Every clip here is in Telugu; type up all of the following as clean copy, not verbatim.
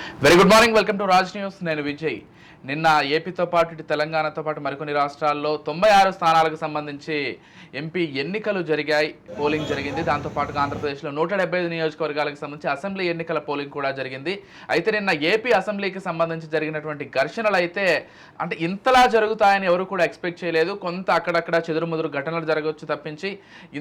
Very good morning, welcome to Raj news. నేను విజయ్. నిన్న ఏపీతో పాటు ఇటు తెలంగాణతో పాటు మరికొన్ని రాష్ట్రాల్లో 96 స్థానాలకు సంబంధించి ఎంపీ ఎన్నికలు జరిగాయి, పోలింగ్ జరిగింది. దాంతోపాటుగా ఆంధ్రప్రదేశ్లో 175 నియోజకవర్గాలకు సంబంధించి అసెంబ్లీ ఎన్నికల పోలింగ్ కూడా జరిగింది. అయితే నిన్న ఏపీ అసెంబ్లీకి సంబంధించి జరిగినటువంటి ఘర్షణలు అయితే అంటే ఇంతలా జరుగుతాయని ఎవరు కూడా ఎక్స్పెక్ట్ చేయలేదు. కొంత అక్కడక్కడ చెదురుముదురు ఘటనలు జరగవచ్చు తప్పించి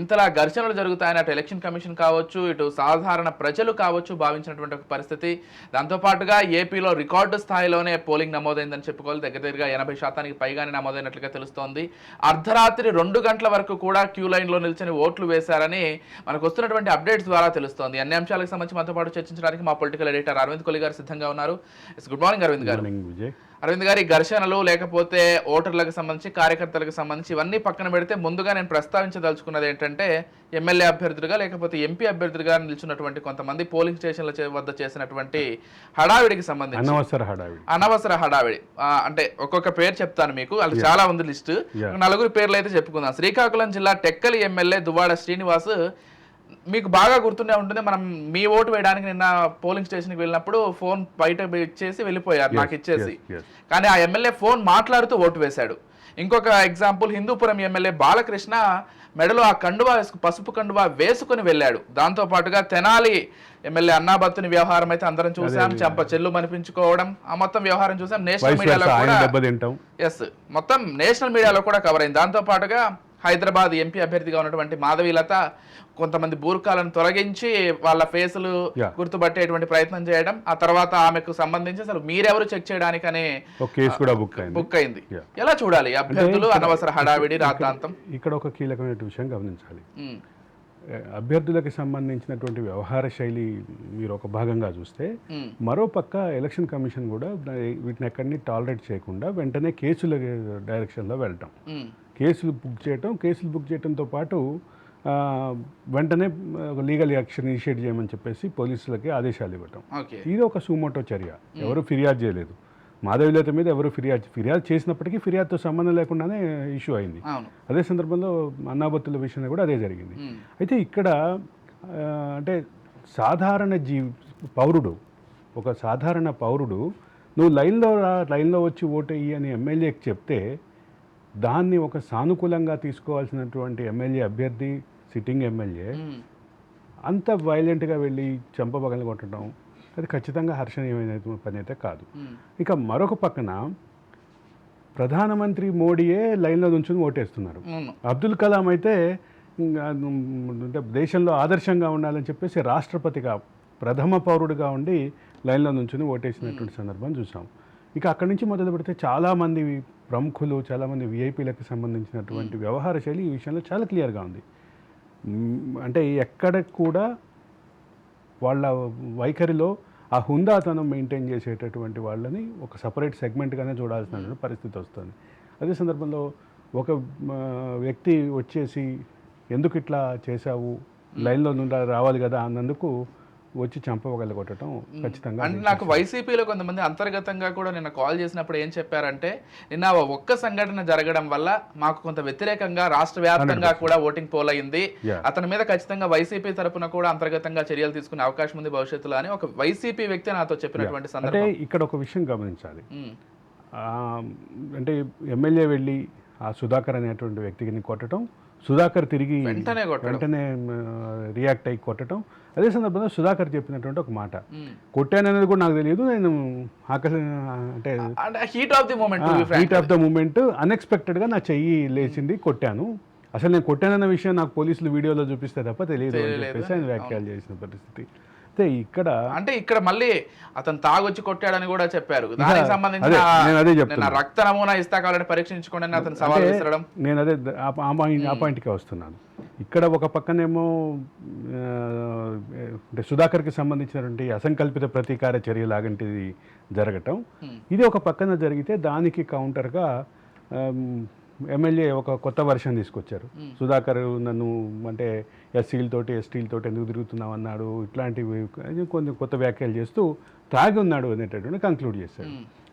ఇంతలా ఘర్షణలు జరుగుతాయని అటు ఎలక్షన్ కమిషన్ కావచ్చు, ఇటు సాధారణ ప్రజలు కావచ్చు భావించినటువంటి ఒక పరిస్థితి. దాంతోపాటుగా ఏపీలో రికార్డు స్థాయిలోనే పోలింగ్ నమోదైందని చెప్పుకోవాలి. దగ్గరగా 80% పైగానే నమోదైనట్లుగా తెలుస్తోంది. అర్ధరాత్రి 2 గంటల వరకు కూడా క్యూ లైన్లో నిల్చొని ఓట్లు వేశారని మనకు వస్తున్నటువంటి అప్డేట్స్ ద్వారా తెలుస్తోంది. అన్ని అంశాలకు సంబంధించి మనతో పాటు చర్చించడానికి మా పొలిటికల్ ఎడిటర్ అరవింద్ కొలి గారు సిద్ధంగా ఉన్నారు. గుడ్ మార్నింగ్ అరవింద్ గారు. అరవింద్ గారి ఘర్షణలు లేకపోతే ఓటర్లకు సంబంధించి, కార్యకర్తలకు సంబంధించి ఇవన్నీ పక్కన పెడితే ముందుగా నేను ప్రస్తావించదలుచుకున్నది ఏంటంటే ఎమ్మెల్యే అభ్యర్థులుగా లేకపోతే ఎంపీ అభ్యర్థులుగా నిల్చున్నటువంటి కొంతమంది పోలింగ్ స్టేషన్ల వద్ద చేసినటువంటి హడావిడికి సంబంధించి అనవసర హడావిడి. అంటే ఒక్కొక్క పేరు చెప్తాను మీకు, అది చాలా ఉంది లిస్ట్. 4 పేర్లు అయితే చెప్పుకుందాం. శ్రీకాకుళం జిల్లా టెక్కలి ఎమ్మెల్యే దువ్వాడ శ్రీనివాస్, మీకు బాగా గుర్తుండే ఉంటుంది, మనం మీ ఓటు వేయడానికి నిన్న పోలింగ్ స్టేషన్కి వెళ్ళినప్పుడు ఫోన్ బయట ఇచ్చేసి వెళ్ళిపోయారు నాకు ఇచ్చేసి. కానీ ఆ ఎమ్మెల్యే ఫోన్ మాట్లాడుతూ ఓటు వేశాడు. ఇంకొక ఎగ్జాంపుల్, హిందూపురం ఎమ్మెల్యే బాలకృష్ణ మెడలో ఆ కండువా పసుపు కండువా వేసుకుని వెళ్ళాడు. దాంతో పాటుగా తెనాలి ఎమ్మెల్యే అన్నాబత్తుని వ్యవహారం అయితే అందరం చూసాం, చెంప చెల్లు మనిపించుకోవడం, ఆ మొత్తం వ్యవహారం చూసాం. నేషనల్ మీడియాలో కూడా మొత్తం నేషనల్ మీడియాలో కూడా కవర్ అయింది. దాంతో పాటుగా హైదరాబాద్ ఎంపీ అభ్యర్థిగా ఉన్నటువంటి మాధవీలత కొంతమంది బూర్ఖాలను తొలగించి వాళ్ళ ఫేసులు గుర్తుపట్టేటువంటి ప్రయత్నం చేయడం, ఆ తర్వాత ఆమెకు సంబంధించి అసలు మీరెవరు చెక్ చేయడానికనే కేసు కూడా బుక్ అయింది. ఎలా చూడాలి అభ్యర్థులు అనవసర హడావిడి రాద్ధాంతం? ఇక్కడ ఒక కీలకమైన విషయం గమనించాలి. అభ్యర్థులకు సంబంధించినటువంటి వ్యవహార శైలి మీరు ఒక భాగంగా చూస్తే, మరోపక్క ఎలక్షన్ కమిషన్ కూడా వీటిని ఎక్కడిని టాలరేట్ చేయకుండా వెంటనే కేసుల డైరెక్షన్లో వెళ్ళటం, కేసులు బుక్ చేయడంతో పాటు వెంటనే లీగల్ యాక్షన్ ఇనిషియేట్ చేయమని చెప్పేసి పోలీసులకి ఆదేశాలు ఇవ్వటం. ఇది ఒక సుమోటో చర్య. ఎవరు ఫిర్యాదు చేయలేదు, మాధవీలత మీద ఎవరు ఫిర్యాదు చేసినప్పటికీ ఫిర్యాదుతో సంబంధం లేకుండానే ఇష్యూ అయింది. అదే సందర్భంలో అన్నాబత్తుల విషయంలో కూడా అదే జరిగింది. అయితే ఇక్కడ అంటే ఒక సాధారణ పౌరుడు నువ్వు లైన్లో వచ్చి ఓటేయి అని ఎమ్మెల్యేకి చెప్తే దాన్ని ఒక సానుకూలంగా తీసుకోవాల్సినటువంటి ఎమ్మెల్యే అభ్యర్థి, సిట్టింగ్ ఎమ్మెల్యే అంత వైలెంట్గా వెళ్ళి చెంపబగలు కొట్టడం అది ఖచ్చితంగా హర్షణీయమైన పని అయితే కాదు. ఇక మరొక పక్కన ప్రధానమంత్రి మోడీయే లైన్లో నుంచుని ఓటేస్తున్నారు. అబ్దుల్ కలాం అయితే దేశంలో ఆదర్శంగా ఉండాలని చెప్పేసి రాష్ట్రపతిగా ప్రథమ పౌరుడిగా ఉండి లైన్లో నుంచుని ఓటేసినటువంటి సందర్భం చూసాం. ఇక అక్కడి నుంచి మొదలు పెడితే చాలామంది ప్రముఖులు, చాలామంది విఐపీలకు సంబంధించినటువంటి వ్యవహార శైలి ఈ విషయంలో చాలా క్లియర్గా ఉంది. అంటే ఎక్కడ కూడా వాళ్ళ వైఖరిలో ఆ హుందాతనం మెయింటైన్ చేసేటటువంటి వాళ్ళని ఒక సపరేట్ సెగ్మెంట్గానే చూడాల్సిన పరిస్థితి వస్తుంది. అదే సందర్భంలో ఒక వ్యక్తి వచ్చేసి ఎందుకు ఇట్లా చేశావు, లైన్లో నుండి రావాలి కదా అన్నందుకు వచ్చి చంపగల కొట్టడం ఖచ్చితంగా. అంటే నాకు వైసీపీలో కొంతమంది అంతర్గతంగా కూడా నిన్న కాల్ చేసినప్పుడు ఏం చెప్పారంటే, నిన్న ఒక్క సంఘటన జరగడం వల్ల మాకు కొంత వ్యతిరేకంగా రాష్ట్ర వ్యాప్తంగా కూడా ఓటింగ్ పోల్ అయింది, అతని మీద ఖచ్చితంగా వైసీపీ తరఫున కూడా అంతర్గతంగా చర్యలు తీసుకునే అవకాశం ఉంది భవిష్యత్తులో అని ఒక వైసీపీ వ్యక్తి నాతో చెప్పినటువంటి సందర్భం. అంటే ఇక్కడ ఒక విషయం గమనించాలి. అంటే ఎమ్మెల్యే వెళ్ళి ఆ సుధాకర్ అనేటువంటి వ్యక్తిని కొట్టడం, సుధాకర్ తిరిగి వెంటనే రియాక్ట్ అయ్యి కొట్టడం. అదే సందర్భంలో సుధాకర్ చెప్పినటువంటి ఒక మాట, కొట్టాననేది కూడా నాకు తెలియదు, నేను అంటే హీట్ ఆఫ్ ద మూమెంట్ అన్ఎక్స్పెక్టెడ్గా నా చెయ్యి లేచింది, కొట్టాను, అసలు నేను కొట్టానన్న విషయం నాకు పోలీసులు వీడియోలో చూపిస్తే తప్ప తెలియదు అని చెప్పేసి ఆయన వ్యాఖ్యలు చేసిన పరిస్థితి. ఇక్కడ మళ్ళీ అతను తాగొచ్చి కొట్టాడని కూడా చెప్పారు. దానికి సంబంధించిన రక్త నమూనా ఇస్తా కావాలని పరీక్షించుకోండి అతను సవాల్ విసరడం. నేను అదే ఆ పాయింట్కే వస్తున్నాను. ఇక్కడ ఒక పక్కనేమో అంటే సుధాకర్కి సంబంధించినటువంటి అసంకల్పిత ప్రతీకార చర్య లాంటిది జరగటం, ఇది ఒక పక్కన జరిగితే దానికి కౌంటర్గా ఎమ్మెల్యే ఒక కొత్త వర్షన్ తీసుకొచ్చారు. సుధాకర్ నన్ను అంటే ఎస్సీలతోటి ఎస్టీలతోటి ఎందుకు తిరుగుతున్నావు అన్నాడు, ఇట్లాంటివి కొన్ని కొత్త వ్యాఖ్యలు చేస్తూ తాగి ఉన్నాడు అనేటటువంటి కంక్లూడ్ చేశాడు.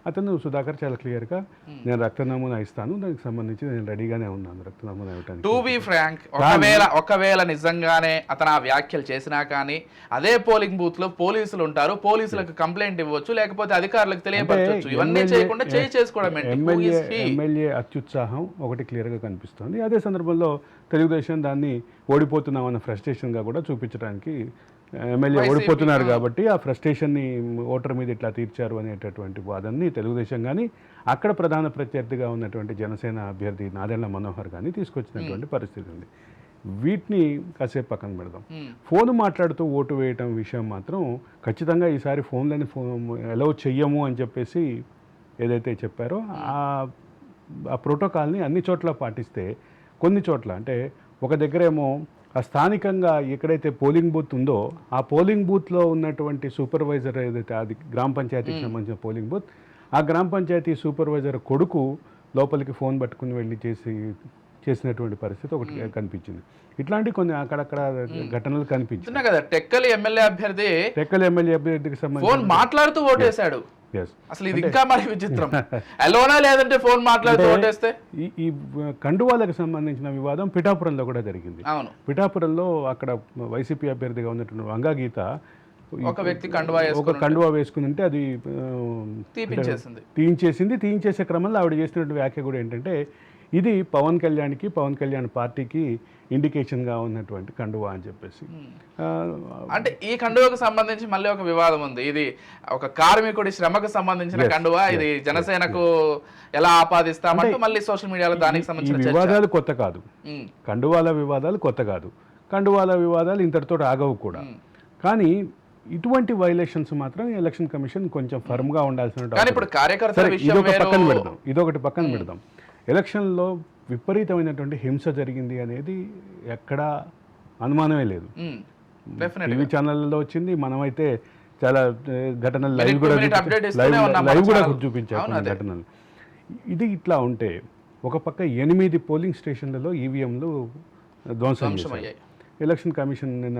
అతను సుధాకర్ చాలా క్లియర్గా నేను రక్త నమూనా ఇస్తాను, దానికి సంబంధించి నేను రెడీగానే ఉన్నాను రక్త నమూనా ఇవ్వడానికి. టు బి ఫ్రాంక్, ఒకవేళ నిజంగానే అతను ఆ వ్యాఖ్యలు చేసినా కానీ అదే పోలింగ్ బూత్ లో పోలీసులు ఉంటారు, పోలీసులకు కంప్లైంట్ ఇవ్వచ్చు, లేకపోతే అధికారులకు తెలియపరచవచ్చు. ఇవన్నీ చేయకుండా చేసుకోవడం ఎమ్మెల్యే అత్యుత్సాహం ఒకటి క్లియర్గా కనిపిస్తుంది. అదే సందర్భంలో తెలుగుదేశం దాన్ని ఓడిపోతున్నామన్న ఫ్రస్ట్రేషన్గా కూడా చూపించడానికి ఎమ్మెల్యే ఓడిపోతున్నారు కాబట్టి ఆ ఫ్రస్ట్రేషన్ని ఓటర్ మీద ఇట్లా తీర్చారు అనేటటువంటి వాదనని తెలుగుదేశం కానీ అక్కడ ప్రధాన ప్రత్యర్థిగా ఉన్నటువంటి జనసేన అభ్యర్థి నాదెళ్ల మనోహర్ కానీ తీసుకొచ్చినటువంటి పరిస్థితి ఉంది. వీటిని కాసేపు పక్కన పెడదాం. ఫోన్ మాట్లాడుతూ ఓటు వేయటం విషయం మాత్రం ఖచ్చితంగా ఈసారి ఫోన్లని అలౌ చెయ్యము అని చెప్పేసి ఏదైతే చెప్పారో ఆ ప్రోటోకాల్ని అన్ని చోట్ల పాటిస్తే, కొన్ని చోట్ల అంటే ఒక దగ్గరేమో ఆ స్థానికంగా ఎక్కడైతే పోలింగ్ బూత్ ఉందో ఆ పోలింగ్ బూత్లో ఉన్నటువంటి సూపర్వైజర్ ఏదైతే అది గ్రామ పంచాయతీకి సంబంధించిన పోలింగ్ బూత్, ఆ గ్రామ పంచాయతీ సూపర్వైజర్ కొడుకు లోపలికి ఫోన్ పట్టుకుని వెళ్ళి చేసినటువంటి పరిస్థితి ఒకటి కనిపించింది. ఇట్లాంటి కొన్ని అక్కడక్కడ ఘటనలు కనిపించింది కదా. టెక్కలి ఎమ్మెల్యే అభ్యర్థికి సంబంధించి మాట్లాడుతూ ఓటేశాడు. అసలు ఇది ఇంకా మరి విచిత్రం. అలోనా లేదంటే ఫోన్ మాట్లాడుతూ ఓటేస్తే. ఈ కండువాలకు సంబంధించిన వివాదం పిఠాపురంలో కూడా జరిగింది. అవును, పిఠాపురంలో అక్కడ వైసీపీ అభ్యర్థిగా ఉన్నటువంటి వంగాగీత ఒక వ్యక్తి కండువా వేసుకుని ఉంటే అది తీయించేసే క్రమంలో ఆవిడ చేసినటువంటి వ్యాఖ్య కూడా ఏంటంటే ఇది పవన్ కళ్యాణ్ పార్టీకి ఇండికేషన్గా ఉన్నటువంటి కండువా అని చెప్పేసి. అంటే ఈ కండువాకు సంబంధించి మళ్ళీ ఒక వివాదం ఉంది. ఇది ఒక కార్మికుడి శ్రమకు సంబంధించిన కండువా, ఇది జనసేనకు ఎలా ఆపాదిస్తామంటూ మళ్ళీ సోషల్ మీడియాలో దానికి సంబంధించిన వివాదాలు కొత్త కాదు. కండువాల వివాదాలు కొత్త కాదు. కండువాల వివాదాలు ఇంతటితో ఆగవు కూడా. కానీ ఇటువంటి వైలేషన్స్ మాత్రం ఎలక్షన్ కమిషన్ కొంచెం ఫర్మ్గా ఉండాల్సిన. ఇదొకటి పక్కన పెడదాం. ఎలక్షన్లో విపరీతమైనటువంటి హింస జరిగింది అనేది ఎక్కడా అనుమానమే లేదు. టీవీ ఛానళ్ళలో వచ్చింది, మనమైతే చాలా ఘటనలు లైవ్ కూడా చూపించారు ఘటనలు. ఇది ఇట్లా ఉంటే ఒక పక్క 8 పోలింగ్ స్టేషన్లలో ఈవీఎంలు ధ్వంసం చేశారు. ఎలక్షన్ కమిషన్ నిన్న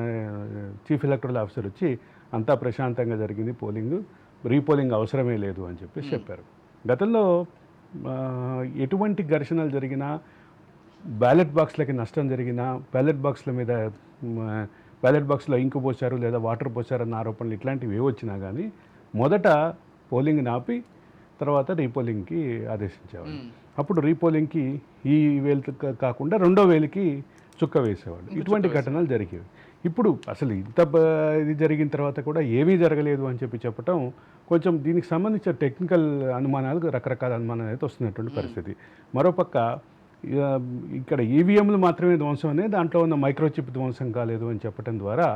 చీఫ్ ఎలక్టరల్ ఆఫీసర్ వచ్చి అంతా ప్రశాంతంగా జరిగింది పోలింగ్, రీపోలింగ్ అవసరమే లేదు అని చెప్పేసి చెప్పారు. గతంలో ఎటువంటి ఘర్షణలు జరిగినా, బ్యాలెట్ బాక్స్లకి నష్టం జరిగినా, బ్యాలెట్ బాక్స్లో ఇంకు పోశారు లేదా వాటర్ పోశారన్న ఆరోపణలు ఇట్లాంటివి ఏ వచ్చినా కానీ మొదట పోలింగ్ ఆపి తర్వాత రీపోలింగ్కి ఆదేశించేవాడు. అప్పుడు రీపోలింగ్కి ఈ వేలు కాకుండా 2వ వేలుకి చుక్క వేసేవాడు. ఇటువంటి ఘటనలు జరిగేవి. ఇప్పుడు అసలు ఇంత ఇది జరిగిన తర్వాత కూడా ఏమీ జరగలేదు అని చెప్పటం కొంచెం దీనికి సంబంధించిన టెక్నికల్ అనుమానాలు, రకరకాల అనుమానాలు అయితే వస్తున్నటువంటి పరిస్థితి. మరోపక్క ఇక్కడ ఈవీఎంలు మాత్రమే ధ్వంసం అనే, దాంట్లో ఉన్న మైక్రోచిప్ ధ్వంసం కాలేదు అని చెప్పడం ద్వారా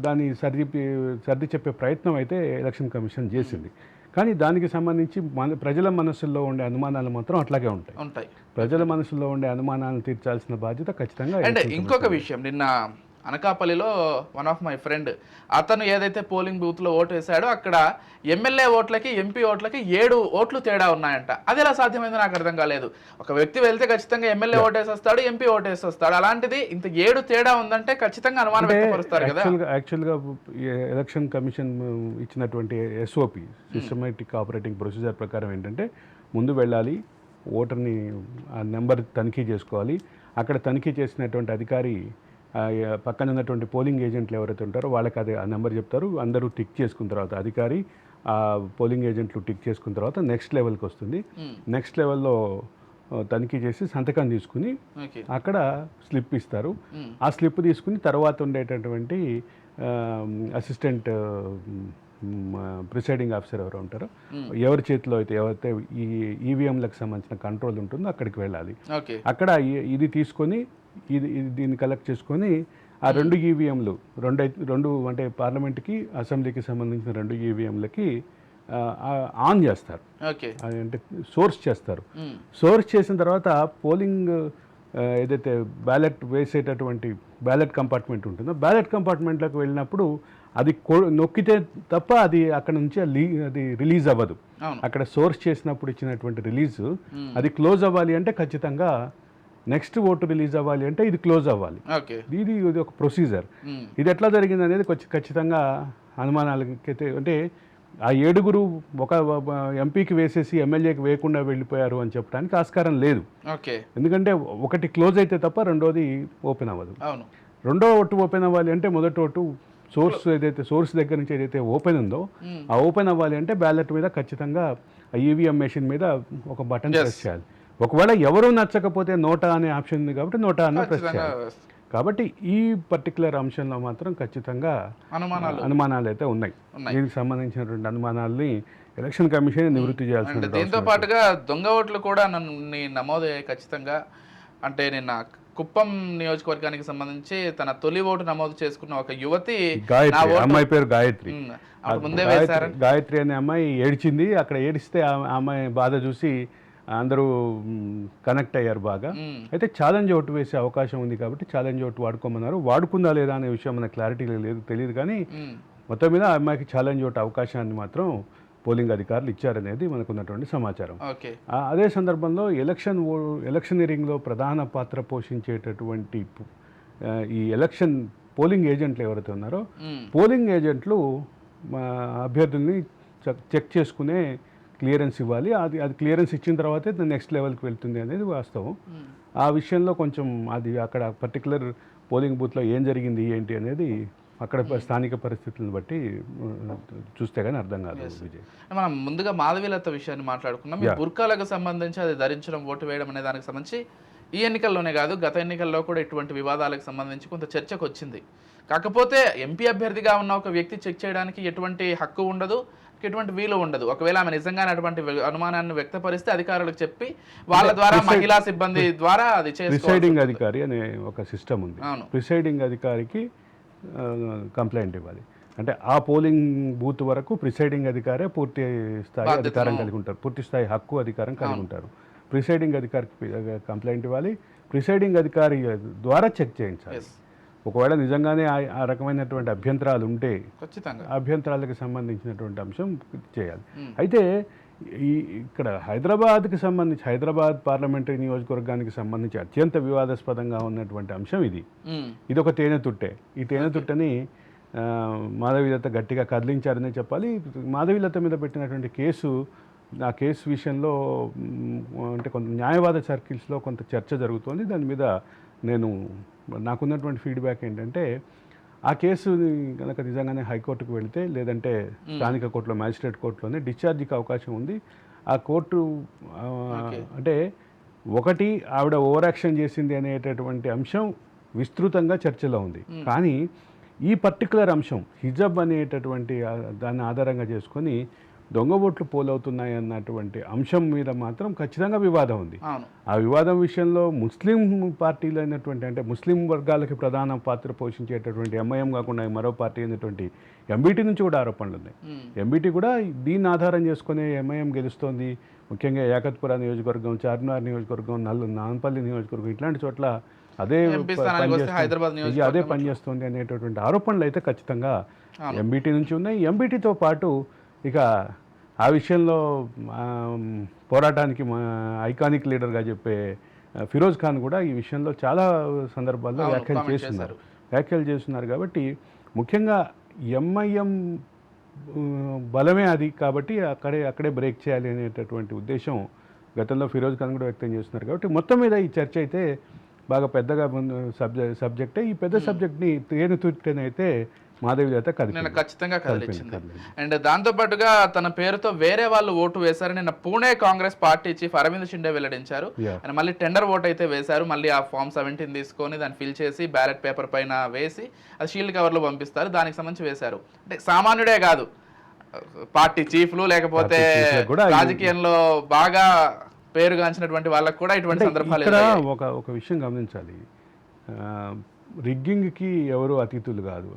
దాన్ని సర్ది చెప్పే ప్రయత్నం అయితే ఎలక్షన్ కమిషన్ చేసింది. కానీ దానికి సంబంధించి ప్రజల మనసుల్లో ఉండే అనుమానాలు మాత్రం అట్లాగే ఉంటాయి. ప్రజల మనసుల్లో ఉండే అనుమానాలను తీర్చాల్సిన బాధ్యత ఖచ్చితంగా. అంటే ఇంకొక విషయం, నిన్న అనకాపల్లిలో వన్ ఆఫ్ మై ఫ్రెండ్ అతను ఏదైతే పోలింగ్ బూత్లో ఓటు వేశాడో అక్కడ ఎమ్మెల్యే ఓట్లకి ఎంపీ ఓట్లకి 7 ఓట్లు తేడా ఉన్నాయంట. అది ఎలా సాధ్యమైందో నాకు అర్థం కాలేదు. ఒక వ్యక్తి వెళ్తే ఖచ్చితంగా ఎమ్మెల్యే ఓటేసి వస్తాడు, ఎంపీ ఓటేసి వస్తాడు. అలాంటిది ఇంత 7 తేడా ఉందంటే ఖచ్చితంగా అనుమానం వ్యక్తపరుస్తారు కదా. యాక్చువల్గా ఎలక్షన్ కమిషన్ ఇచ్చినటువంటి SOP, సిస్టమేటిక్ ఆపరేటింగ్ ప్రొసీజర్ ప్రకారం ఏంటంటే ముందు వెళ్ళాలి, ఓటర్ని ఆ నెంబర్ తనిఖీ చేసుకోవాలి. అక్కడ తనిఖీ చేసినటువంటి అధికారి పక్కన ఉన్నటువంటి పోలింగ్ ఏజెంట్లు ఎవరైతే ఉంటారో వాళ్ళకి అది ఆ నెంబర్ చెప్తారు. అందరూ టిక్ చేసుకున్న తర్వాత అధికారి ఆ పోలింగ్ ఏజెంట్లు టిక్ చేసుకున్న తర్వాత నెక్స్ట్ లెవెల్కి వస్తుంది. నెక్స్ట్ లెవెల్లో తనిఖీ చేసి సంతకం తీసుకుని అక్కడ స్లిప్ ఇస్తారు. ఆ స్లిప్ తీసుకుని తర్వాత ఉండేటటువంటి అసిస్టెంట్ ప్రిసైడింగ్ ఆఫీసర్ ఎవరు ఉంటారో, ఎవరి చేతిలో అయితే ఎవరైతే ఈ ఈవీఎంలకు సంబంధించిన కంట్రోల్ ఉంటుందో అక్కడికి వెళ్ళాలి. అక్కడ ఇది తీసుకొని దీన్ని కలెక్ట్ చేసుకొని ఆ 2 ఈవీఎంలు రెండు అంటే పార్లమెంట్కి అసెంబ్లీకి సంబంధించిన 2 ఈవీఎంలకి ఆన్ చేస్తారు. అంటే సోర్స్ చేస్తారు. సోర్స్ చేసిన తర్వాత పోలింగ్ ఏదైతే బ్యాలెట్ వేసేటటువంటి బ్యాలెట్ కంపార్ట్మెంట్ ఉంటుందో బ్యాలెట్ కంపార్ట్మెంట్లోకి వెళ్ళినప్పుడు అది నొక్కితే తప్ప అది అక్కడ నుంచి అది రిలీజ్ అవ్వదు. అక్కడ సోర్స్ చేసినప్పుడు ఇచ్చినటువంటి రిలీజ్ అది క్లోజ్ అవ్వాలి అంటే ఖచ్చితంగా నెక్స్ట్ ఓటు రిలీజ్ అవ్వాలి అంటే ఇది క్లోజ్ అవ్వాలి. ఇది ఒక ప్రొసీజర్. ఇది ఎట్లా జరిగింది అనేది ఖచ్చితంగా అనుమానాలకైతే అంటే ఆ 7 ఒక ఎంపీకి వేసేసి ఎమ్మెల్యేకి వేయకుండా వెళ్ళిపోయారు అని చెప్పడానికి ఆస్కారం లేదు. ఓకే. ఎందుకంటే ఒకటి క్లోజ్ అయితే తప్ప రెండోది ఓపెన్ అవ్వదు. అవును. రెండో ఓటు ఓపెన్ అవ్వాలి అంటే మొదటి ఓటు సోర్స్ దగ్గర నుంచి ఏదైతే ఓపెన్ ఉందో ఆ ఓపెన్ అవ్వాలి అంటే బ్యాలెట్ మీద ఖచ్చితంగా ఈవీఎం మెషిన్ మీద ఒక బటన్ ప్రెస్ చేయాలి. ఒకవేళ ఎవరు నచ్చకపోతే నోటా అనే ఆప్షన్ ఉంది కాబట్టి నోటా అన్న ప్రెస్ చేయాలి. కాబట్టి ఈ పర్టికులర్ అంశంలో మాత్రం ఖచ్చితంగా అనుమానాలు అయితే ఉన్నాయి. దీనికి సంబంధించినటువంటి అనుమానాల్ని ఎలక్షన్ కమిషన్ నివృత్తి చేయాల్సింది. దీంతో పాటుగా దొంగ ఓట్లు కూడా నమోదు ఖచ్చితంగా. అంటే నిన్న కుప్పం నియోజకవర్గానికి సంబంధించి తన తొలి ఓటు నమోదు చేసుకున్న ఒక యువతి, అమ్మాయి పేరు గాయత్రి, ముందే వేశారు. గాయత్రి అనే అమ్మాయి ఏడ్చింది. అక్కడ ఏడిస్తే ఆ అమ్మాయి బాధ చూసి అందరూ కనెక్ట్ అయ్యారు బాగా. అయితే ఛాలెంజ్ ఓటు వేసే అవకాశం ఉంది కాబట్టి ఛాలెంజ్ ఓటు వాడుకోమన్నారు. వాడుకుందా లేదా అనే విషయం మనకు క్లారిటీ లేదు, తెలియదు. కానీ మొత్తం మీద ఆ అమ్మాయికి ఛాలెంజ్ ఓటు అవకాశాన్ని మాత్రం పోలింగ్ అధికారులు ఇచ్చారనేది మనకు ఉన్నటువంటి సమాచారం. అదే సందర్భంలో ఎలక్షనీరింగ్లో ప్రధాన పాత్ర పోషించేటటువంటి ఈ ఎలక్షన్ పోలింగ్ ఏజెంట్లు ఎవరైతే ఉన్నారో పోలింగ్ ఏజెంట్లు అభ్యర్థుల్ని చెక్ చేసుకునే క్లియరెన్స్ ఇవ్వాలి. అది క్లియరెన్స్ ఇచ్చిన తర్వాతే నెక్స్ట్ లెవెల్కి వెళ్తుంది అనేది వాస్తవం. ఆ విషయంలో కొంచెం అది అక్కడ పర్టికులర్ పోలింగ్ బూత్లో ఏం జరిగింది ఏంటి అనేది అక్కడ స్థానిక పరిస్థితులను బట్టి చూస్తే కానీ అర్థం కాదు. విజయ్, మనం ముందుగా మాధవీలత విషయాన్ని మాట్లాడుకున్నాం. ఈ బుర్కాలకు సంబంధించి అది ధరించడం, ఓటు వేయడం అనే దానికి సంబంధించి ఈ ఎన్నికల్లోనే కాదు గత ఎన్నికల్లో కూడా ఇటువంటి వివాదాలకు సంబంధించి కొంత చర్చకు వచ్చింది. కాకపోతే ఎంపీ అభ్యర్థిగా ఉన్న ఒక వ్యక్తి చెక్ చేయడానికి ఎటువంటి హక్కు ఉండదు, ఎటువంటి వీలు ఉండదు. ఒకవేళ ఆమె నిజంగానే అటువంటి అనుమానాన్ని వ్యక్తపరిస్తే అధికారులకు చెప్పి వాళ్ళ ద్వారా మహిళా సిబ్బంది ద్వారా అది ప్రిసైడింగ్ అధికారి అనే ఒక సిస్టమ్ ఉంది. ప్రిసైడింగ్ అధికారికి కంప్లైంట్ ఇవ్వాలి. అంటే ఆ పోలింగ్ బూత్ వరకు ప్రిసైడింగ్ అధికారే పూర్తి స్థాయి అధికారం కలిగి ఉంటారు, పూర్తి స్థాయి హక్కు అధికారం కలిగి ఉంటారు. ప్రిసైడింగ్ అధికారికి కంప్లైంట్ ఇవ్వాలి, ప్రిసైడింగ్ అధికారి ద్వారా చెక్ చేయించాలి. ఒకవేళ నిజంగానే ఆ రకమైనటువంటి అభ్యంతరాలు ఉంటే అభ్యంతరాలకు సంబంధించినటువంటి అంశం చేయాలి. అయితే ఇక్కడ హైదరాబాద్ పార్లమెంటరీ నియోజకవర్గానికి సంబంధించి అత్యంత వివాదాస్పదంగా ఉన్నటువంటి అంశం ఇది ఒక తేనెతుట్టే. ఈ తేనెతుట్టని మాధవీలత గట్టిగా కదిలించారనే చెప్పాలి. మాధవీలత మీద పెట్టినటువంటి ఆ కేసు విషయంలో అంటే కొంత న్యాయవాద సర్కిల్స్లో కొంత చర్చ జరుగుతోంది. దాని మీద నాకున్నటువంటి ఫీడ్బ్యాక్ ఏంటంటే ఆ కేసు కనుక నిజంగానే హైకోర్టుకు వెళితే లేదంటే స్థానిక కోర్టులో మ్యాజిస్ట్రేట్ కోర్టులోనే డిశ్చార్జికి అవకాశం ఉంది. ఆ కోర్టు అంటే ఒకటి ఆవిడ ఓవర్ యాక్షన్ చేసింది అనేటటువంటి అంశం విస్తృతంగా చర్చలో ఉంది. కానీ ఈ పర్టికులర్ అంశం హిజబ్ అనేటటువంటి దాన్ని ఆధారంగా చేసుకొని దొంగ ఓట్లు పోలవుతున్నాయి అన్నటువంటి అంశం మీద మాత్రం ఖచ్చితంగా వివాదం ఉంది. ఆ వివాదం విషయంలో ముస్లిం పార్టీలు అయినటువంటి అంటే ముస్లిం వర్గాలకి ప్రధాన పాత్ర పోషించేటటువంటి ఎంఐఎం కాకుండా మరో పార్టీ అయినటువంటి ఎంబీటీ నుంచి కూడా ఆరోపణలు ఉన్నాయి. ఎంబీటీ కూడా దీన్ని ఆధారం చేసుకుని ఎంఐఎం గెలుస్తోంది. ముఖ్యంగా యాకత్పురా నియోజకవర్గం, చార్మినార్ నియోజకవర్గం, నాన్పల్లి నియోజకవర్గం ఇట్లాంటి చోట్ల అదే పనిచేస్తుంది అనేటటువంటి ఆరోపణలు అయితే ఖచ్చితంగా ఎంబీటీ నుంచి ఉన్నాయి. ఎంబీటీతో పాటు ఇక ఆ విషయంలో పోరాటానికి ఐకానిక్ లీడర్గా చెప్పే ఫిరోజ్ ఖాన్ కూడా ఈ విషయంలో చాలా సందర్భాల్లో వ్యాఖ్యలు చేస్తున్నారు. కాబట్టి ముఖ్యంగా ఎంఐఎం బలమే అది కాబట్టి అక్కడే బ్రేక్ చేయాలి అనేటటువంటి ఉద్దేశం గతంలో ఫిరోజ్ ఖాన్ కూడా వ్యక్తం చేస్తున్నారు. కాబట్టి మొత్తం మీద ఈ చర్చ అయితే బాగా పెద్దగా సబ్జెక్టే. ఈ పెద్ద సబ్జెక్ట్ని తేనెతుట్టనైతే మాధవీలత ఖచ్చితంగా కదిలించింది. అండ్ దాంతోపాటుగా తన పేరుతో వేరే వాళ్ళు ఓటు వేశారు. నిన్న పూణే కాంగ్రెస్ పార్టీ చీఫ్ అరవింద్ షిండే వెల్లడించారు. ఆయన మళ్ళీ టెండర్ ఓట్ అయితే వేశారు. మళ్ళీ ఆ ఫామ్ 17 తీసుకొని దాన్ని ఫిల్ చేసి బ్యాలెట్ పేపర్ పైన వేసి అది షీల్డ్ కవర్లో పంపిస్తారు. దానికి సంబంధించి వేశారు. అంటే సామాన్యుడే కాదు, పార్టీ చీఫ్లు లేకపోతే రాజకీయంలో బాగా పేరుగాంచినటువంటి వాళ్ళకు కూడా ఇటువంటి సందర్భాలు. ఒక విషయం గమనించాలి, రిగ్గింగ్కి ఎవరు అతిథులు కాదు.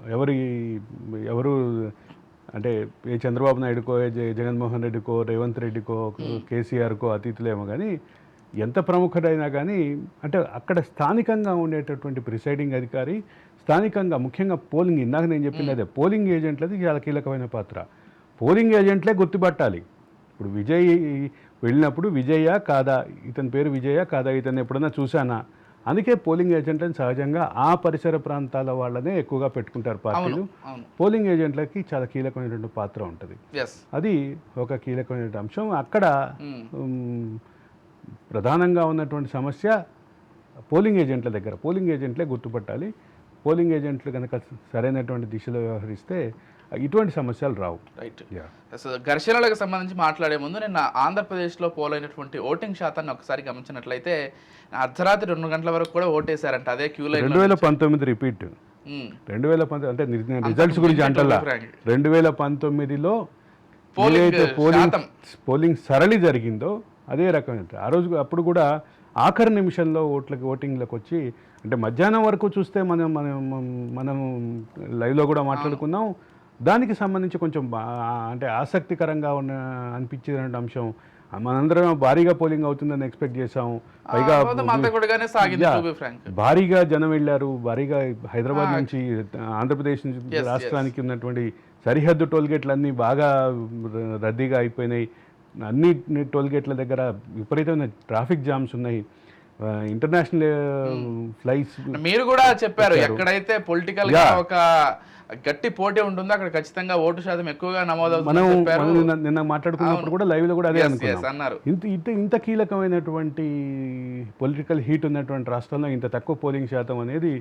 ఎవరు అంటే ఏ చంద్రబాబు నాయుడుకో, జగన్మోహన్ రెడ్డికో, రేవంత్ రెడ్డికో, కేసీఆర్కో అతిథులేమో కానీ ఎంత ప్రముఖుడైనా కానీ అంటే అక్కడ స్థానికంగా ఉండేటటువంటి ప్రిసైడింగ్ అధికారి, స్థానికంగా ముఖ్యంగా పోలింగ్, ఇందాక నేను చెప్పింది అదే, పోలింగ్ ఏజెంట్లది చాలా కీలకమైన పాత్ర. పోలింగ్ ఏజెంట్లే గుర్తుపట్టాలి. ఇప్పుడు విజయ్ వెళ్ళినప్పుడు విజయ కాదా, ఇతని పేరు విజయ కాదా, ఇతను ఎప్పుడన్నా చూశానా, అందుకే పోలింగ్ ఏజెంట్లను సహజంగా ఆ పరిసర ప్రాంతాల వాళ్ళనే ఎక్కువగా పెట్టుకుంటారు పార్టీలు. అవును. పోలింగ్ ఏజెంట్లకి చాలా కీలకమైనటువంటి పాత్ర ఉంటుంది. అది ఒక కీలకమైన అంశం. అక్కడ ప్రధానంగా ఉన్నటువంటి సమస్య పోలింగ్ ఏజెంట్ల దగ్గర. పోలింగ్ ఏజెంట్లే గుర్తుపట్టాలి. పోలింగ్ ఏజెంట్లు కనుక సరైనటువంటి దిశలో వ్యవహరిస్తే ఇటువంటి సమస్యలు రావు. రైట్. ఘర్షణలకు సంబంధించి మాట్లాడే ముందు నిన్న ఆంధ్రప్రదేశ్లో పోలైనటువంటి ఓటింగ్ శాతాన్ని ఒకసారి గమనించినట్లయితే అర్ధరాత్రి 2 గంటల వరకు కూడా ఓటేశారంట. అదే క్యూ లైన్. 2019 రిపీట్. 2019 అంటే రిజల్ట్స్ గురించి అంటల్లా. 2019లో పోలింగ్ సరళి జరిగిందో అదే రకమైన ఆ రోజు అప్పుడు కూడా ఆఖరి నిమిషంలో ఓటింగ్లకు వచ్చి, అంటే మధ్యాహ్నం వరకు చూస్తే మనం లైవ్లో కూడా మాట్లాడుకున్నాం. దానికి సంబంధించి కొంచెం అంటే ఆసక్తికరంగా అనిపించిన అంశం, మనందరం భారీగా పోలింగ్ అవుతుందని ఎక్స్పెక్ట్ చేసాం. పైగా భారీగా జనం వెళ్ళారు. భారీగా హైదరాబాద్ నుంచి ఆంధ్రప్రదేశ్ నుంచి రాష్ట్రానికి ఉన్నటువంటి సరిహద్దు టోల్గేట్లన్నీ బాగా రద్దీగా అయిపోయినాయి. అన్ని టోల్గేట్ల దగ్గర విపరీతమైన ట్రాఫిక్ జామ్స్ ఉన్నాయి. ఇంటర్నేషనల్ ఫ్లైట్స్ మీరు కూడా చెప్పారు, ఎక్కడైతే పొలిటికల్ గా ఒక గట్టి పోటీ ఉంటుందో అక్కడ ఖచ్చితంగా ఓటు శాతం ఎక్కువగా నమోదవుతుంది. నిన్న మాట్లాడుకున్నప్పుడు కూడా లైవ్ లో కూడా అదే అనుకున్నారు. ఇంత కీలకమైనటువంటి పొలిటికల్ హీట్ ఉన్నటువంటి రాష్ట్రంలో ఇంత తక్కువ పోలింగ్ శాతం అనేది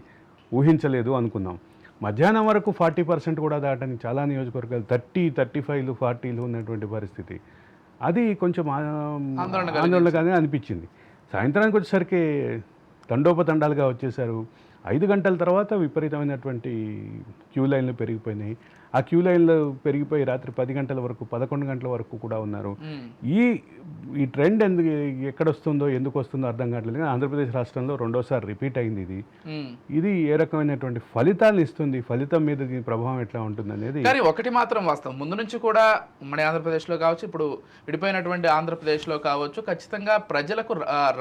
ఊహించలేదు అనుకున్నాం. మధ్యాహ్నం వరకు 40% కూడా దాటని చాలా నియోజకవర్గాలు 30-35 40 ఉన్నటువంటి పరిస్థితి. అది కొంచెం ఆందోళనగానే అనిపించింది. సాయంత్రానికి వచ్చేసరికి తండోపతండాలుగా వచ్చేసారు. 5 గంటల తర్వాత విపరీతమైనటువంటి క్యూ లైన్లు పెరిగిపోయినాయి. ఆ క్యూ లైన్లు పెరిగిపోయి రాత్రి 10 గంటల వరకు 11 గంటల వరకు కూడా ఉన్నారు. ఈ ట్రెండ్ ఎక్కడ వస్తుందో ఎందుకు వస్తుందో అర్థం కావట్లేదు. ఆంధ్రప్రదేశ్ రాష్ట్రంలో రెండోసారి రిపీట్ అయింది. ఇది ఏ రకమైనటువంటి ఫలితాలు ఇస్తుంది, ఫలితం మీద దీని ప్రభావం ఎట్లా ఉంటుంది అనేది. కానీ ఒకటి మాత్రం వాస్తవం, ముందు నుంచి కూడా ఉమ్మడి ఆంధ్రప్రదేశ్లో కావచ్చు, ఇప్పుడు విడిపోయినటువంటి ఆంధ్రప్రదేశ్లో కావచ్చు, ఖచ్చితంగా ప్రజలకు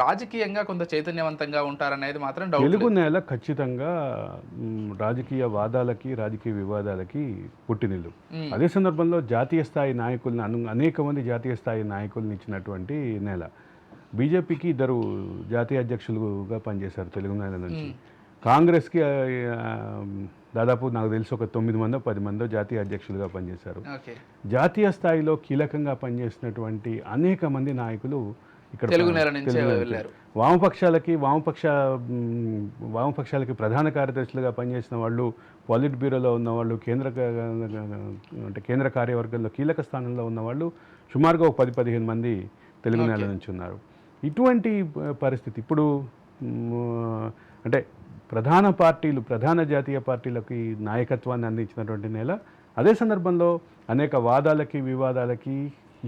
రాజకీయంగా కొంత చైతన్యవంతంగా ఉంటారనేది మాత్రం డౌట్. తెలుగు నేల ఖచ్చితంగా రాజకీయ వాదాలకి, రాజకీయ వివాదాలకి పుట్టినిల్లు. అదే సందర్భంలో జాతీయ స్థాయి నాయకుల్ని అనేక మంది జాతీయ స్థాయి నాయకుల్ని ఇచ్చినటువంటి నేల. బీజేపీకి 2 జాతీయ అధ్యక్షులుగా పనిచేశారు తెలుగు నేల నుంచి. కాంగ్రెస్కి దాదాపు నాకు తెలిసి ఒక 9 మందో 10 మందో జాతీయ అధ్యక్షులుగా పనిచేశారు. జాతీయ స్థాయిలో కీలకంగా పనిచేసినటువంటి అనేక మంది నాయకులు ఇక్కడ వామపక్షాలకి ప్రధాన కార్యదర్శులుగా పనిచేసిన వాళ్ళు, పాలిట్ బ్యూరోలో ఉన్నవాళ్ళు, కేంద్ర కార్యవర్గంలో కీలక స్థానంలో ఉన్నవాళ్ళు సుమారుగా ఒక 10-15 మంది తెలుగు నేల నుంచి ఉన్నారు. ఇటువంటి పరిస్థితి ఇప్పుడు అంటే ప్రధాన జాతీయ పార్టీలకి నాయకత్వాన్ని అందించినటువంటి నేల. అదే సందర్భంలో అనేక వాదాలకి, వివాదాలకి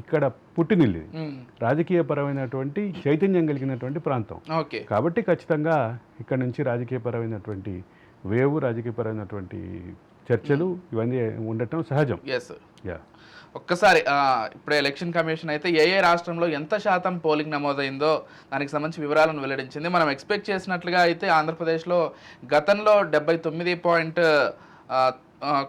ఇక్కడ పుట్టినిల్లి రాజకీయ పరమైనటువంటి చైతన్యం కలిగినటువంటి ప్రాంతం. కాబట్టి ఖచ్చితంగా ఇక్కడ నుంచి రాజకీయపరమైనటువంటి రాజకీయపరమైనటువంటి చర్చలు ఇవన్నీ ఉండటం సహజం. ఒక్కసారి ఇప్పుడు ఎలక్షన్ కమిషన్ అయితే ఏ రాష్ట్రంలో ఎంత శాతం పోలింగ్ నమోదైందో దానికి సంబంధించి వివరాలను వెల్లడించింది. మనం ఎక్స్పెక్ట్ చేసినట్లుగా అయితే ఆంధ్రప్రదేశ్లో గతంలో 79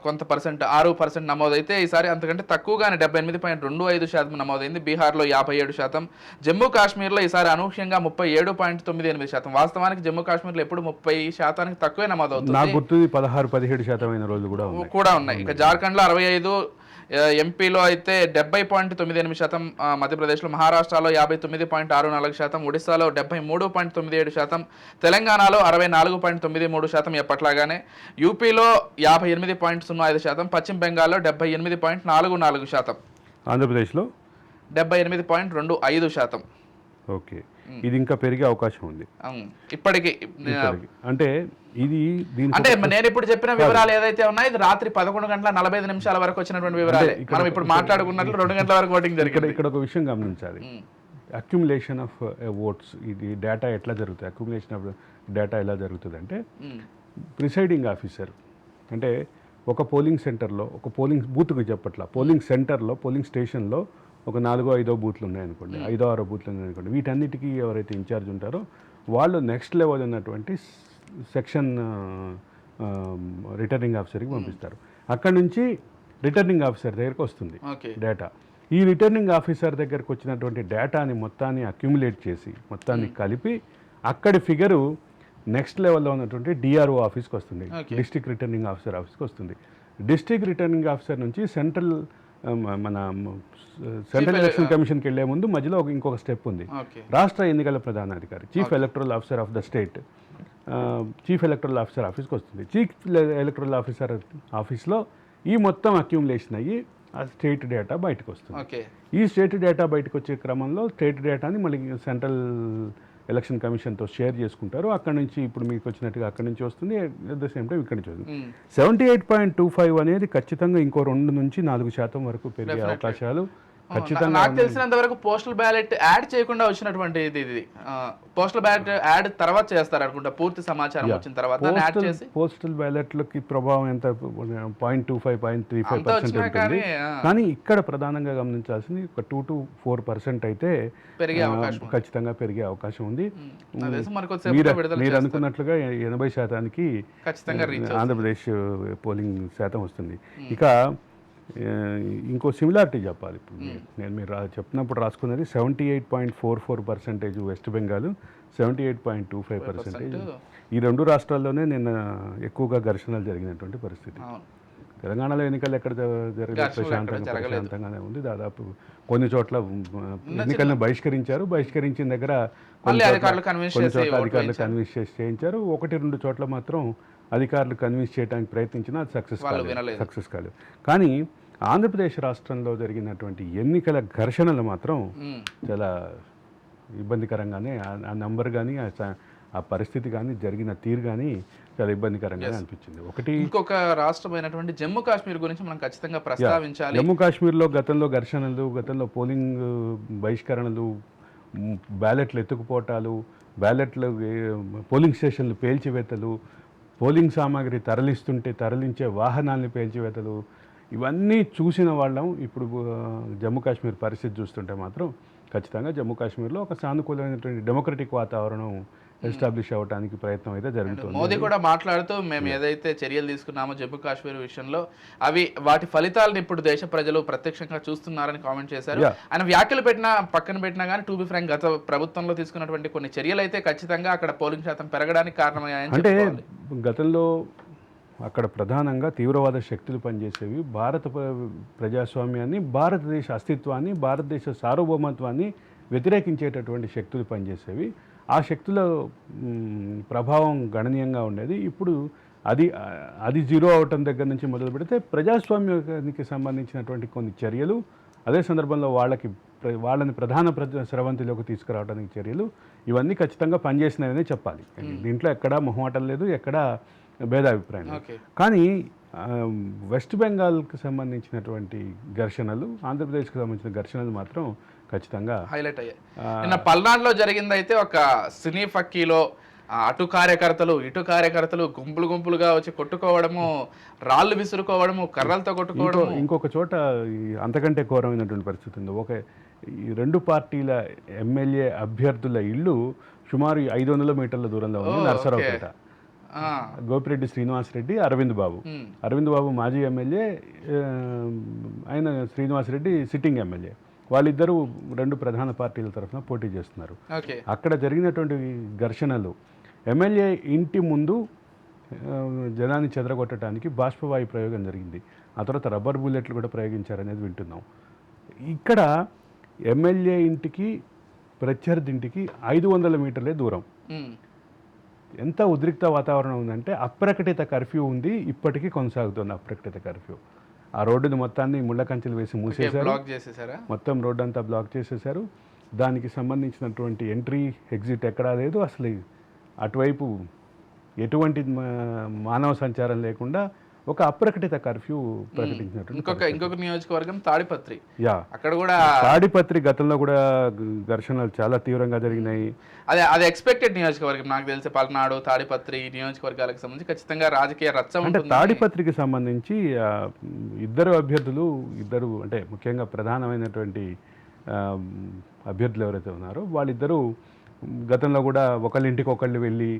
కొంత పర్సెంట్ 6% నమోదైతే ఈసారి అంతకంటే తక్కువగానే 78.25% నమోదైంది. బీహార్లో 57%, జమ్మూ కాశ్మీర్లో ఈసారి అనూహ్యంగా 37.98%. వాస్తవానికి జమ్మూ కాశ్మీర్లో ఎప్పుడు 30% తక్కువే నమోదవుతుంది. 16-17% అయిన రోజులు కూడా ఉన్నాయి. ఇక జార్ఖండ్లో 65, ఎంపీలో అయితే 70.98%, మధ్యప్రదేశ్లో, మహారాష్ట్రలో 59.64%, ఒడిశాలో 73.97%, తెలంగాణలో 64.93% ఎప్పట్లాగానే, యూపీలో 58.05%, పశ్చిమ బెంగాల్లో 78.44%, ఆంధ్రప్రదేశ్లో 78.25%. ఓకే, ఇది ఇంకా పెరిగే అవకాశం ఉంది ఇప్పటికీ. అంటే నేను ఇప్పుడు చెప్పిన వివరాలు ఏదైతే ఉన్నాయో ఇది రాత్రి 11:45 వరకు వచ్చినటువంటి వివరాలే. మనం ఇప్పుడు మాట్లాడుకున్నట్లు 2 గంటల వరకు ఓటింగ్ జరిగింది. ఇక్కడ ఒక విషయం గమనించాలి, అక్యుములేషన్ ఆఫ్ ఓట్స్. ఇది డేటా ఎట్లా జరుగుతుంది, అక్యుములేషన్ ఆఫ్ డేటా ఎలా జరుగుతుంది అంటే, ప్రిసైడింగ్ ఆఫీసర్ అంటే ఒక పోలింగ్ సెంటర్లో, ఒక పోలింగ్ బూత్కి చెప్పట్లా, పోలింగ్ సెంటర్లో, పోలింగ్ స్టేషన్లో ఒక 4-5 బూత్లు ఉన్నాయనుకోండి, 5-6 బూత్లు ఉన్నాయనుకోండి, వీటన్నిటికీ ఎవరైతే ఇన్ఛార్జ్ ఉంటారో వాళ్ళు నెక్స్ట్ లెవెల్ ఉన్నటువంటి సెక్షన్ రిటర్నింగ్ ఆఫీసర్కి పంపిస్తారు. అక్కడ నుంచి రిటర్నింగ్ ఆఫీసర్ దగ్గరికి వస్తుంది డేటా. ఈ రిటర్నింగ్ ఆఫీసర్ దగ్గరకు వచ్చినటువంటి డేటాని మొత్తాన్ని అక్యుములేట్ చేసి, మొత్తాన్ని కలిపి అక్కడి ఫిగరు నెక్స్ట్ లెవెల్లో ఉన్నటువంటి డిఆర్ఓ ఆఫీస్కి వస్తుంది, Okay. డిస్ట్రిక్ట్ రిటర్నింగ్ ఆఫీసర్ ఆఫీస్కి వస్తుంది. డిస్ట్రిక్ట్ రిటర్నింగ్ ఆఫీసర్ నుంచి సెంట్రల్ ఎలక్షన్ కమిషన్కి వెళ్లే ముందు మధ్యలో ఇంకొక స్టెప్ ఉంది. ఓకే. రాష్ట్ర ఎన్నికల ప్రధానాధికారి, chief electoral officer of the state, chief electoral officer ఆఫీస్కి వస్తుంది. చీఫ్ ఎలక్టరల్ ఆఫీసర్ ఆఫీస్లో ఈ మొత్తం అక్యూములేషన్ అయ్యి ఆ స్టేట్ డేటా బయటకు వస్తుంది. ఓకే. ఈ స్టేట్ డేటా బయటకు వచ్చే క్రమంలో స్టేట్ డేటాని మళ్ళీ సెంట్రల్ ఎలక్షన్ కమిషన్తో షేర్ చేసుకుంటారు. అక్కడ నుంచి ఇప్పుడు మీకు వచ్చినట్టుగా అక్కడ నుంచి వస్తుంది, అట్ ద సేమ్ టైం ఇక్కడ నుంచి వస్తుంది. 78.25 అనేది ఖచ్చితంగా ఇంకో 2-4% వరకు పెరిగే అవకాశాలు ఖచ్చితంగా నాకు తెలిసినంత వరకు పోస్టల్ బ్యాలెట్ యాడ్ చేయకుండా వచ్చినటువంటి ఇది పోస్టల్ బ్యాలెట్ యాడ్ తర్వాత చేస్తారు అనుకుంటా, పూర్తి సమాచారం వచ్చిన తర్వాత యాడ్ చేసి. పోస్టల్ బ్యాలెట్లకి ప్రభావం ఎంత 0.25, 0.35% ఉంటుంది. కానీ కానీ ఇక్కడ ప్రధానంగా గమనించాల్సింది ఒక 2-4% అయితే పెరిగే అవకాశం ఖచ్చితంగా పెరిగే అవకాశం ఉంది. నాకు తెలిసి మరి కొద్దిసేపట్లో విడుదల మీరు అనుకున్నట్లుగా 80% ఖచ్చితంగా రీచ్ ఆంధ్రప్రదేశ్ పోలింగ్ శాతం వస్తుంది. ఇక ఇంకో సిమిలారిటీ చెప్పాలి. ఇప్పుడు నేను మీరు చెప్పినప్పుడు రాసుకున్నది 78.44% వెస్ట్ బెంగాల్, 78.25% ఈ రెండు రాష్ట్రాల్లోనే నిన్న ఎక్కువగా ఘర్షణలు జరిగినటువంటి పరిస్థితి. తెలంగాణలో ఎన్నికలు ఎక్కడ జరిగిన ప్రశాంతంగానే ఉంది. దాదాపు కొన్ని చోట్ల ఎన్నికలను బహిష్కరించిన దగ్గర కొన్ని చోట్ల అధికారులు కన్విన్స్ చేయించారు. 1-2 చోట్ల మాత్రం అధికారులు కన్విన్స్ చేయడానికి ప్రయత్నించినా అది సక్సెస్ కాలేదు. కానీ ఆంధ్రప్రదేశ్ రాష్ట్రంలో జరిగినటువంటి ఎన్నికల ఘర్షణలు మాత్రం చాలా ఇబ్బందికరంగానే, ఆ నంబర్ కానీ ఆ పరిస్థితి కానీ జరిగిన తీరు కానీ చాలా ఇబ్బందికరంగానే అనిపించింది. ఇంకొక రాష్ట్రమైనటువంటి జమ్మూ కాశ్మీర్ గురించి మనం ఖచ్చితంగా ప్రస్తావించాలి. జమ్మూ కాశ్మీర్లో గతంలో ఘర్షణలు, గతంలో పోలింగ్ బహిష్కరణలు, బ్యాలెట్లు ఎత్తుకుపోవటాలు, బ్యాలెట్లు పోలింగ్ స్టేషన్లు పేల్చివేతలు, పోలింగ్ సామాగ్రి తరలించే వాహనాల్ని పేల్చివేతలు, ఇవన్నీ చూసిన వాళ్ళం. ఇప్పుడు జమ్మూ కాశ్మీర్ పరిస్థితి చూస్తుంటే మాత్రం ఖచ్చితంగా జమ్మూ కాశ్మీర్లో ఒక సానుకూలమైనటువంటి డెమోక్రటిక్ వాతావరణం ఎస్టాబ్లిష్ అవ్వడానికి ప్రయత్నం అయితే జరుగుతుంది. మోదీ కూడా మాట్లాడుతూ మేము ఏదైతే చర్యలు తీసుకున్నామో జమ్మూ కాశ్మీర్ విషయంలో వాటి ఫలితాలను ఇప్పుడు దేశ ప్రజలు ప్రత్యక్షంగా చూస్తున్నారని కామెంట్ చేశారు. ఆయన వ్యాఖ్యలు పక్కన పెట్టినా కానీ టు బి ఫ్రాంక్ గత ప్రభుత్వంలో తీసుకున్నటువంటి కొన్ని చర్యలు అయితే ఖచ్చితంగా అక్కడ పోలింగ్ శాతం పెరగడానికి కారణమయ్యాయని. అంటే గతంలో అక్కడ ప్రధానంగా తీవ్రవాద శక్తులు పనిచేసేవి. భారత ప్రజాస్వామ్యాన్ని, భారతదేశ అస్తిత్వాన్ని, భారతదేశ సార్వభౌమత్వాన్ని వ్యతిరేకించేటటువంటి శక్తులు పనిచేసేవి. ఆ శక్తుల ప్రభావం గణనీయంగా ఉండేది. ఇప్పుడు అది జీరో అవటం దగ్గర నుంచి మొదలు పెడితే ప్రజాస్వామ్యానికి సంబంధించినటువంటి కొన్ని చర్యలు, అదే సందర్భంలో వాళ్ళని ప్రధాన స్రవంతిలోకి తీసుకురావడానికి చర్యలు, ఇవన్నీ ఖచ్చితంగా పనిచేసినాయనే చెప్పాలి. దీంట్లో ఎక్కడా మొహమాటం లేదు, ఎక్కడా భేదాభిప్రాయం. కానీ వెస్ట్ బెంగాల్కి సంబంధించినటువంటి ఘర్షణలు, ఆంధ్రప్రదేశ్కి సంబంధించిన ఘర్షణలు మాత్రం ఖచ్చితంగా హైలైట్ అయ్యాయి. నిన్న పల్నాడులో జరిగింది అయితే ఒక సినీ ఫక్కీలో అటు కార్యకర్తలు ఇటు కార్యకర్తలు గుంపులుగా వచ్చి కొట్టుకోవడము, రాళ్ళు విసురుకోవడము, కర్రలతో కొట్టుకోవడం. ఇంకొక చోట అంతకంటే ఘోరమైనటువంటి పరిస్థితి ఉంది. ఈ రెండు పార్టీల ఎమ్మెల్యే అభ్యర్థుల ఇళ్ళు సుమారు 500 మీటర్ల దూరంలో ఉంది. నరసరావుపేట, గోపిరెడ్డి శ్రీనివాసరెడ్డి, అరవింద్ బాబు మాజీ ఎమ్మెల్యే, ఆయన శ్రీనివాసరెడ్డి సిట్టింగ్ ఎమ్మెల్యే. వాళ్ళిద్దరూ రెండు ప్రధాన పార్టీల తరఫున పోటీ చేస్తున్నారు. అక్కడ జరిగినటువంటి ఘర్షణలు, ఎమ్మెల్యే ఇంటి ముందు జనాన్ని చెదరగొట్టడానికి బాష్పవాయు ప్రయోగం జరిగింది. ఆ తర్వాత రబ్బర్ బుల్లెట్లు కూడా ప్రయోగించారనేది వింటున్నాం. ఇక్కడ ఎమ్మెల్యే ఇంటికి ప్రత్యర్థి ఇంటికి 500 మీటర్లే దూరం. ఎంత ఉద్రిక్త వాతావరణం ఉందంటే అప్రకటిత కర్ఫ్యూ ఉంది, ఇప్పటికీ కొనసాగుతుంది అప్రకటిత కర్ఫ్యూ. ఆ రోడ్డుని మొత్తాన్ని ముళ్ళ కంచెలు వేసి మూసేశారు, మొత్తం రోడ్డు అంతా బ్లాక్ చేసేశారు. దానికి సంబంధించినటువంటి ఎంట్రీ ఎగ్జిట్ ఎక్కడా లేదు. అసలు అటువైపు ఎటువంటి మానవ సంచారం లేకుండా ఒక అప్రకటిత కర్ఫ్యూ ప్రకటించినట్టు. ఇంకొక నియోజకవర్గం తాడిపత్రి. అక్కడ కూడా తాడిపత్రి గతంలో కూడా ఘర్షణలు చాలా తీవ్రంగా జరిగినాయి. అది ఎక్స్పెక్టెడ్ నియోజకవర్గం. నాకు తెలిసి పల్నాడు, తాడిపత్రి నియోజకవర్గాలకు సంబంధించి ఖచ్చితంగా రాజకీయ రచ్చ అంటే తాడిపత్రికి సంబంధించి ఇద్దరు అభ్యర్థులు అంటే ముఖ్యంగా ప్రధానమైనటువంటి అభ్యర్థులు ఎవరైతే ఉన్నారో వాళ్ళిద్దరూ గతంలో కూడా ఒకళ్ళింటికి ఒకళ్ళు వెళ్ళి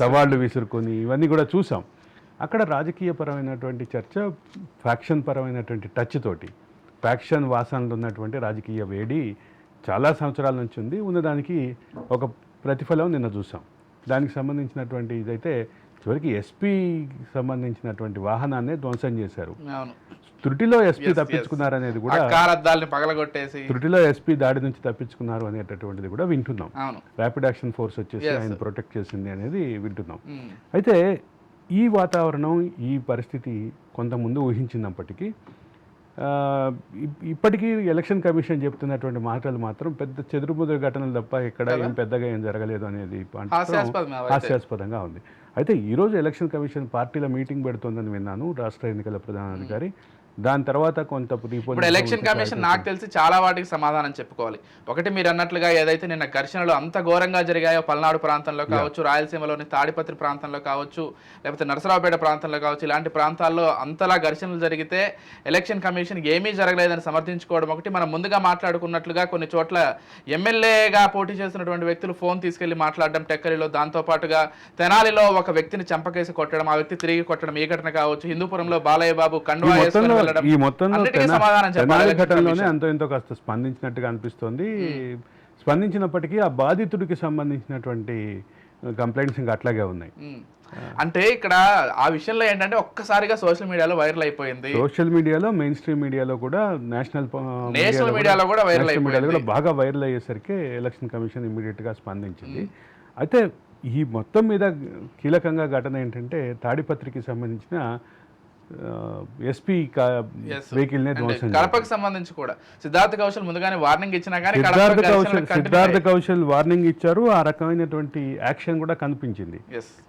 సవాళ్ళు విసురుకొని ఇవన్నీ కూడా చూసాం. అక్కడ రాజకీయపరమైనటువంటి చర్చ, ఫ్యాక్షన్ పరమైనటువంటి టచ్ తోటి, ఫ్యాక్షన్ వాసనలు ఉన్నటువంటి రాజకీయ వేడి చాలా సంవత్సరాల నుంచి ఉంది. ఉన్నదానికి ఒక ప్రతిఫలం నిన్న చూసాం. దానికి సంబంధించినటువంటి ఇదైతే చివరికి ఎస్పీకి సంబంధించినటువంటి వాహనాన్నే ధ్వంసం చేశారు. అవును, త్రుటిలో ఎస్పీ తప్పించుకున్నారనేది కూడా, కారద్దాలని పగలగొట్టేసి త్రుటిలో ఎస్పీ దాడి నుంచి తప్పించుకున్నారు అనేటటువంటిది కూడా వింటున్నాం. అవును, ర్యాపిడ్ యాక్షన్ ఫోర్స్ వచ్చేసి ఆయన ప్రొటెక్ట్ చేసింది అనేది వింటున్నాం. ఉమ్, అయితే ఈ వాతావరణం, ఈ పరిస్థితి కొంత ముందు ఊహించినప్పటికీ ఇప్పటికీ ఎలక్షన్ కమిషన్ చెప్తున్నటువంటి మాటలు మాత్రం పెద్ద చెదురుముదురు ఘటనలు తప్ప ఎక్కడ ఏం పెద్దగా ఏం జరగలేదు అనేది హాస్యాస్పదంగా ఉంది. అయితే ఈరోజు ఎలక్షన్ కమిషన్ పార్టీల మీటింగ్ పెడుతోందని విన్నాను రాష్ట్ర ఎన్నికల ప్రధానాధికారి. దాని తర్వాత కొంత ఇప్పుడు ఎలక్షన్ కమిషన్ నాకు తెలిసి చాలా వాటికి సమాధానం చెప్పుకోవాలి. ఒకటి మీరు అన్నట్లుగా ఏదైతే నిన్న ఘర్షణలు అంత ఘోరంగా జరిగాయో పల్నాడు ప్రాంతంలో కావచ్చు, రాయలసీమలోని తాడిపత్రి ప్రాంతంలో కావచ్చు, లేకపోతే నరసరావుపేట ప్రాంతంలో కావచ్చు, ఇలాంటి ప్రాంతాల్లో అంతలా ఘర్షణలు జరిగితే ఎలక్షన్ కమిషన్ ఏమీ జరగలేదని సమర్థించుకోవడం ఒకటి. మనం ముందుగా మాట్లాడుకున్నట్లుగా కొన్ని చోట్ల ఎమ్మెల్యేగా పోటీ చేస్తున్నటువంటి వ్యక్తులు ఫోన్ తీసుకెళ్లి మాట్లాడడం టెక్కలిలో, దాంతోపాటుగా తెనాలిలో ఒక వ్యక్తిని చంపకేసి కొట్టడం, ఆ వ్యక్తి తిరిగి కొట్టడం, ఈ ఘటన కావచ్చు. హిందూపురంలో బాలయ్య బాబు కండువా ఈ మొత్తంలో తెనాలి ఘటనలోనే అంతో ఎంతో కాస్త స్పందించినట్టుగా అనిపిస్తోంది. స్పందించినప్పటికీ ఆ బాధితుడికి సంబంధించినటువంటి కంప్లైంట్స్ ఇంకా అట్లాగే ఉన్నాయి. అంటే ఇక్కడ ఆ విషయంలో ఏంటంటే ఒక్కసారిగా సోషల్ మీడియాలో వైరల్ అయిపోయింది. సోషల్ మీడియాలో, మెయిన్ స్ట్రీమ్ మీడియాలో కూడా, నేషనల్ మీడియాలో కూడా బాగా వైరల్ అయ్యేసరికి ఎలక్షన్ కమిషన్ ఇమ్మీడియట్ గా స్పందించింది. అయితే ఈ మొత్తం మీద కీలకంగా ఘటన ఏంటంటే తాడిపత్రికి సంబంధించిన ఎస్పీ వెహికల్ నే ధ్వంసం. కడపకు సంబంధించి కూడా సిద్ధార్థ కౌశల్ ముందుగానే వార్నింగ్ ఇచ్చినా కానీ సిద్ధార్థ కౌశల్ వార్నింగ్ ఇచ్చారు. ఆ రకమైనటువంటి యాక్షన్ కూడా కనిపించింది.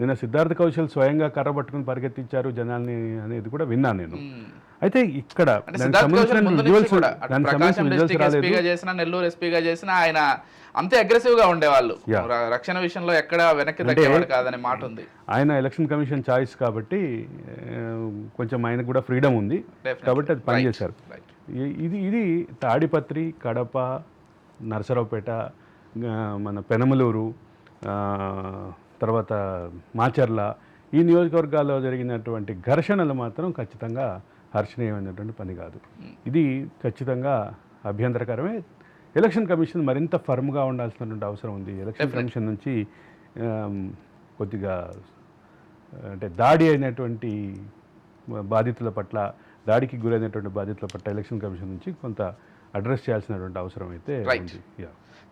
నిన్న సిద్ధార్థ కౌశల్ స్వయంగా కర్ర పట్టుకుని పరిగెత్తించారు జనాల్ని అనేది కూడా విన్నాను నేను. అయితే ఇక్కడ నెల్లూరు ఎస్పీగా చేసిన ఆయన అంతే అగ్రెసివ్ గా ఉండేవాళ్ళు. రక్షణ విషయంలో ఎక్కడ వెనక్కి తగ్గేవాడు కాదనే మాట ఉంది. ఆయన ఎలక్షన్ కమిషన్ చాయిస్ కాబట్టి కొంచెం ఆయనకు కూడా ఫ్రీడమ్ ఉంది కాబట్టి అది పనిచేశారు. ఇది తాడిపత్రి, కడప, నరసరావుపేట, మన పెనమలూరు, తర్వాత మాచర్ల, ఈ నియోజకవర్గాల్లో జరిగినటువంటి ఘర్షణలు మాత్రం ఖచ్చితంగా హర్షణీయమైనటువంటి పని కాదు. ఇది ఖచ్చితంగా అభ్యంతరకరమే. ఎలక్షన్ కమిషన్ మరింత ఫర్మ్గా ఉండాల్సినటువంటి అవసరం ఉంది. ఎలక్షన్ కమిషన్ నుంచి కొద్దిగా అంటే దాడి అయినటువంటి బాధితుల పట్ల, దాడికి గురైనటువంటి బాధితుల పట్ల ఎలక్షన్ కమిషన్ నుంచి కొంత అడ్రస్ చేయాల్సినటువంటి అవసరం అయితే ఉంది.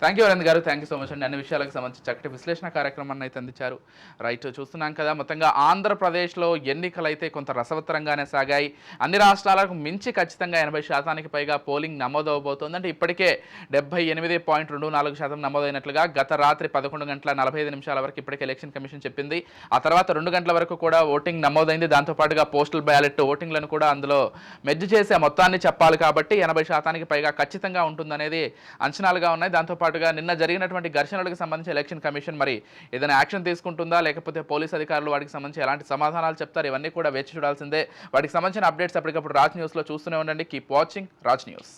థ్యాంక్ యూ అరవింద్ గారు, థ్యాంక్ యూ సో మచ్ అండి. అన్ని విషయాలకు సంబంధించి చక్కటి విశ్లేషణ కార్యక్రమాన్ని అయితే అందించారు. రైట్, చూస్తున్నాం కదా మొత్తంగా ఆంధ్రప్రదేశ్లో ఎన్నికలు అయితే కొంత రసవత్తరంగానే సాగాయి. అన్ని రాష్ట్రాలకు మించి ఖచ్చితంగా 80% పైగా పోలింగ్ నమోదవబోతోంది. అంటే ఇప్పటికే 78.24% నమోదైనట్లుగా గత రాత్రి 11:45 వరకు ఇప్పటికే ఎలక్షన్ కమిషన్ చెప్పింది. ఆ తర్వాత 2 గంటల వరకు కూడా ఓటింగ్ నమోదైంది. దాంతోపాటుగా పోస్టల్ బ్యాలెట్ ఓటింగ్లను కూడా అందులో మెర్జ్ చేసే మొత్తాన్ని చెప్పాలి కాబట్టి 80% పైగా ఖచ్చితంగా ఉంటుందనేది అంచనాలుగా ఉన్నాయి. దాంతోపాటు నిన్న జరిగినటువంటి ఘర్షణలకు సంబంధించి ఎలక్షన్ కమిషన్ మరి ఏదైనా యాక్షన్ తీసుకుంటుందా, లేకపోతే పోలీస్ అధికారులు వాటికి సంబంధించి ఎలాంటి సమాధానాలు చెప్తారు, ఇవన్నీ కూడా వేచి చూడాల్సిందే. వాటికి సంబంధించిన అప్డేట్స్ ఎప్పటికప్పుడు రాజ్ న్యూస్లో చూస్తూనే ఉండండి. Keep watching Raj news.